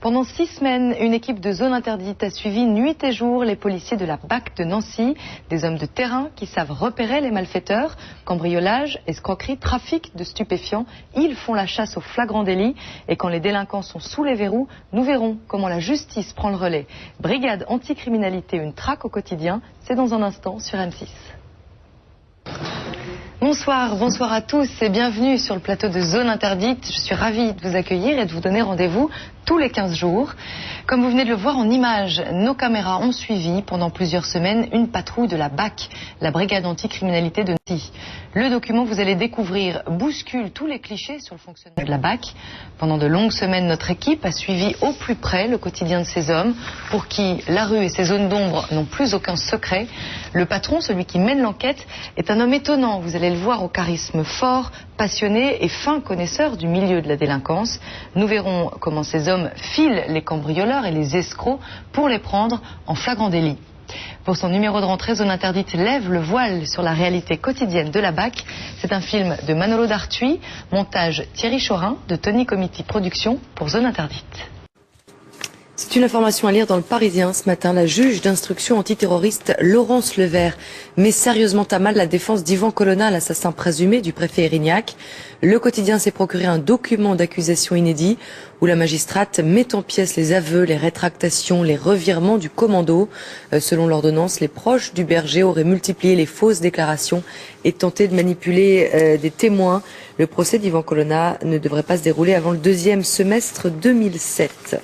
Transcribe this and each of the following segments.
Pendant 6 semaines, une équipe de zone interdite a suivi nuit et jour les policiers de la BAC de Nancy, des hommes de terrain qui savent repérer les malfaiteurs, cambriolage, escroquerie, trafic de stupéfiants. Ils font la chasse aux flagrants délits et quand les délinquants sont sous les verrous, nous verrons comment la justice prend le relais. Brigade anticriminalité, une traque au quotidien, c'est dans un instant sur M6. Bonsoir à tous et bienvenue sur le plateau de Zone Interdite. Je suis ravie de vous accueillir et de vous donner rendez-vous tous les 15 jours. Comme vous venez de le voir en images, nos caméras ont suivi pendant plusieurs semaines une patrouille de la BAC, la Brigade anticriminalité de Nancy. Le document, vous allez découvrir, bouscule tous les clichés sur le fonctionnement de la BAC. Pendant de longues semaines, notre équipe a suivi au plus près le quotidien de ces hommes pour qui la rue et ses zones d'ombre n'ont plus aucun secret. Le patron, celui qui mène l'enquête, est un homme étonnant. Vous allez le voir, au charisme fort, passionné et fin connaisseur du milieu de la délinquance. Nous verrons comment ces hommes filent les cambrioleurs et les escrocs pour les prendre en flagrant délit. Pour son numéro de rentrée, Zone Interdite lève le voile sur la réalité quotidienne de la BAC. C'est un film de Manolo Dartuy, montage Thierry Chorin de Tony Comiti Productions pour Zone Interdite. C'est une information à lire dans le Parisien ce matin. La juge d'instruction antiterroriste Laurence Levert met sérieusement à mal la défense d'Yvan Colonna, l'assassin présumé du préfet Erignac. Le quotidien s'est procuré un document d'accusation inédit où la magistrate met en pièces les aveux, les rétractations, les revirements du commando. Selon l'ordonnance, les proches du berger auraient multiplié les fausses déclarations et tenté de manipuler des témoins. Le procès d'Yvan Colonna ne devrait pas se dérouler avant le deuxième semestre 2007.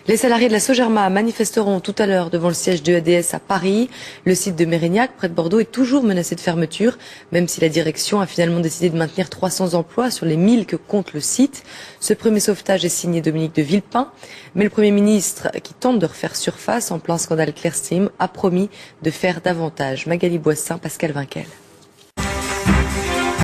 Les salariés de la Sogerma manifesteront tout à l'heure devant le siège de EDS à Paris. Le site de Mérignac, près de Bordeaux, est toujours menacé de fermeture, même si la direction a finalement décidé de maintenir 300 emplois sur les 1000 que compte le site. Ce premier sauvetage est signé Dominique de Villepin, mais le Premier ministre, qui tente de refaire surface en plein scandale Clearstream, a promis de faire davantage. Magali Boissin, Pascal Vinquel.